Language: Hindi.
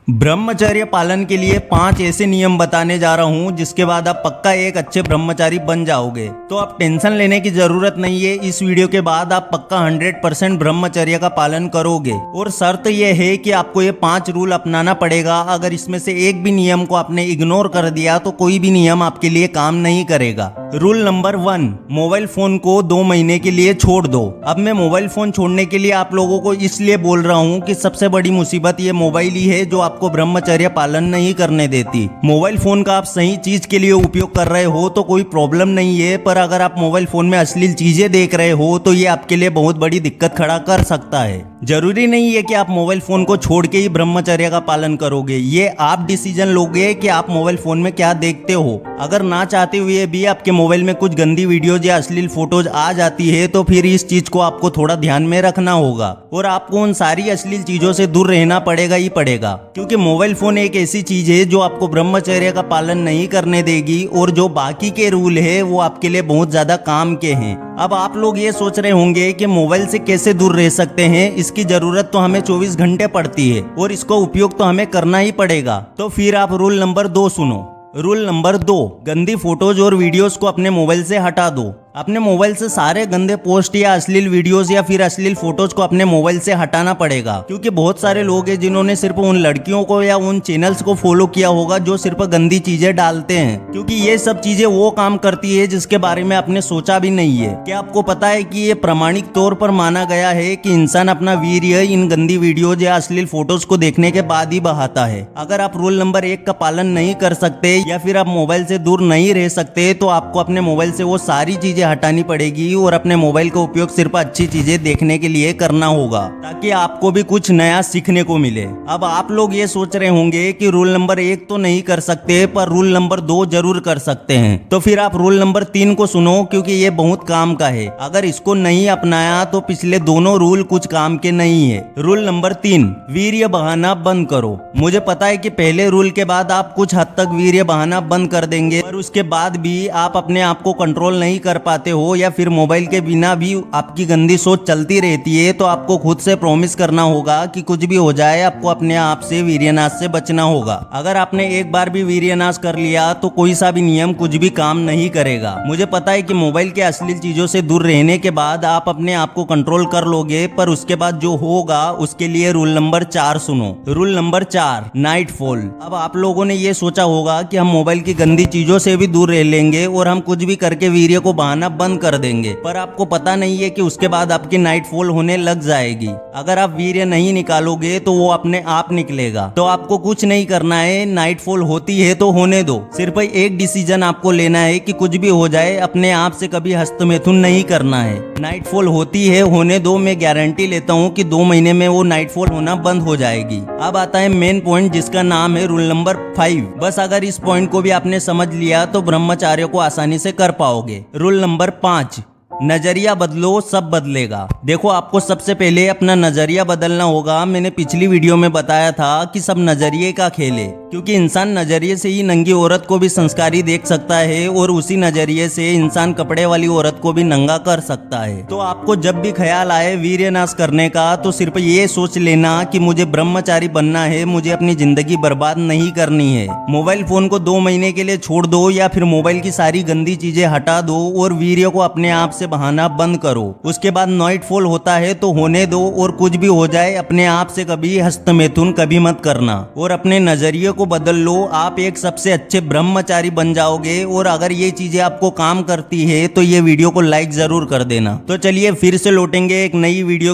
ब्रह्मचर्य पालन के लिए 5 ऐसे नियम बताने जा रहा हूँ जिसके बाद आप पक्का एक अच्छे ब्रह्मचारी बन जाओगे। तो आप टेंशन लेने की जरूरत नहीं है। इस वीडियो के बाद आप पक्का 100% ब्रह्मचर्य का पालन करोगे और शर्त यह है कि आपको ये 5 रूल अपनाना पड़ेगा। अगर इसमें से एक भी नियम को आपने इग्नोर कर दिया तो कोई भी नियम आपके लिए काम नहीं करेगा। रूल नंबर 1, मोबाइल फोन को 2 महीने के लिए छोड़ दो। अब मैं मोबाइल फोन छोड़ने के लिए आप लोगों को इसलिए बोल रहा हूँ कि सबसे बड़ी मुसीबत ये मोबाइल ही है जो आपको ब्रह्मचर्य पालन नहीं करने देती। मोबाइल फोन का आप सही चीज के लिए उपयोग कर रहे हो तो कोई प्रॉब्लम नहीं है, पर अगर आप मोबाइल फोन में अश्लील चीजें देख रहे हो तो ये आपके लिए बहुत बड़ी दिक्कत खड़ा कर सकता है। जरूरी नहीं है कि आप मोबाइल फोन को छोड़ के ही ब्रह्मचर्य का पालन करोगे। ये आप डिसीजन लोगे कि आप मोबाइल फोन में क्या देखते हो। अगर ना चाहते हुए भी आपके मोबाइल में कुछ गंदी वीडियोज या अश्लील फोटोज आ जाती है तो फिर इस चीज को आपको थोड़ा ध्यान में रखना होगा और आपको उन सारी अश्लील चीजों से दूर रहना पड़ेगा ही पड़ेगा, क्योंकि मोबाइल फोन एक ऐसी चीज है जो आपको ब्रह्मचर्य का पालन नहीं करने देगी और जो बाकी के रूल है वो आपके लिए बहुत ज्यादा काम के हैं। अब आप लोग ये सोच रहे होंगे कि मोबाइल से कैसे दूर रह सकते हैं। इसकी जरूरत तो हमें 24 घंटे पड़ती है और इसको उपयोग तो हमें करना ही पड़ेगा। तो फिर आप रूल नंबर 2 सुनो। रूल नंबर 2, गंदी फोटोज और वीडियोस को अपने मोबाइल से हटा दो। अपने मोबाइल से सारे गंदे पोस्ट या अश्लील वीडियोस या फिर अश्लील फोटोज को अपने मोबाइल से हटाना पड़ेगा, क्योंकि बहुत सारे लोग हैं जिन्होंने सिर्फ उन लड़कियों को या उन चैनल्स को फॉलो किया होगा जो सिर्फ गंदी चीजें डालते हैं, क्योंकि ये सब चीजें वो काम करती है जिसके बारे में आपने सोचा भी नहीं है। क्या आपको पता है कि ये प्रमाणिक तौर पर माना गया है कि इंसान अपना वीर्य इन गंदी वीडियोज या अश्लील फोटोज को देखने के बाद ही बहाता है। अगर आप रूल नंबर 1 का पालन नहीं कर सकते या फिर आप मोबाइल से दूर नहीं रह सकते तो आपको अपने मोबाइल से वो सारी चीजें हटानी पड़ेगी और अपने मोबाइल का उपयोग सिर्फ अच्छी चीजें देखने के लिए करना होगा, ताकि आपको भी कुछ नया सीखने को मिले। अब आप लोग ये सोच रहे होंगे कि रूल नंबर 1 तो नहीं कर सकते पर रूल नंबर 2 जरूर कर सकते हैं। तो फिर आप रूल नंबर 3 को सुनो, क्योंकि ये बहुत काम का है। अगर इसको नहीं अपनाया तो पिछले दोनों रूल कुछ काम के नहीं है। रूल नंबर 3, वीर्य बहाना बंद करो। मुझे पता है कि पहले रूल के बाद आप कुछ हद तक वीर्य बहाना बंद कर देंगे, पर उसके बाद भी आप अपने आप को कंट्रोल नहीं कर पाते हो या फिर मोबाइल के बिना भी आपकी गंदी सोच चलती रहती है। तो आपको खुद से प्रॉमिस करना होगा कि कुछ भी हो जाए आपको अपने आप से वीर्यनाश से बचना होगा। अगर आपने एक बार भी वीर्यनाश कर लिया तो कोई सा भी नियम कुछ भी काम नहीं करेगा। मुझे पता है कि मोबाइल के अश्लील चीजों से दूर रहने के बाद आप अपने आप को कंट्रोल कर लोगे, पर उसके बाद जो होगा उसके लिए रूल नंबर 4 सुनो। Rule number 4, night fall. अब आप लोगों ने ये सोचा होगा कि हम मोबाइल की गंदी चीजों से भी दूर रह लेंगे और हम कुछ भी करके वीर्य को बहाना बंद कर देंगे, पर आपको पता नहीं है कि उसके बाद आपकी नाइट फॉल होने लग जाएगी। अगर आप वीर्य नहीं निकालोगे तो वो अपने आप निकलेगा। तो आपको कुछ नहीं करना है, नाइट फॉल होती है तो होने दो। सिर्फ एक डिसीजन आपको लेना है कि कुछ भी हो जाए अपने आप से कभी हस्तमैथुन नहीं करना है। नाइट फॉल होती है, होने दो। मैं गारंटी लेता हूँ कि 2 महीने में वो नाइट फॉल होना बंद हो जाएगी। अब आता है मेन पॉइंट जिसका नाम है रूल नंबर 5। बस अगर इस पॉइंट को भी आपने समझ लिया तो ब्रह्मचार्य को आसानी से कर पाओगे। रूल नंबर 5, नजरिया बदलो सब बदलेगा। देखो, आपको सबसे पहले अपना नजरिया बदलना होगा। मैंने पिछली वीडियो में बताया था कि सब नजरिए का खेल है, क्योंकि इंसान नजरिए से ही नंगी औरत को भी संस्कारी देख सकता है और उसी नजरिए से इंसान कपड़े वाली औरत को भी नंगा कर सकता है। तो आपको जब भी ख्याल आए वीर्यनाश करने का तो सिर्फ ये सोच लेना कि मुझे ब्रह्मचारी बनना है, मुझे अपनी जिंदगी बर्बाद नहीं करनी है। मोबाइल फोन को 2 महीने के लिए छोड़ दो या फिर मोबाइल की सारी गंदी चीजें हटा दो और वीर्य को अपने आप से बहाना बंद करो। उसके बाद नाइट फॉल होता है तो होने दो और कुछ भी हो जाए अपने आप से कभी हस्तमैथुन कभी मत करना और अपने नजरिए को बदल लो। आप एक सबसे अच्छे ब्रह्मचारी बन जाओगे। और अगर ये चीजें आपको काम करती है तो ये वीडियो को लाइक जरूर कर देना। तो चलिए फिर से लौटेंगे एक नई वीडियो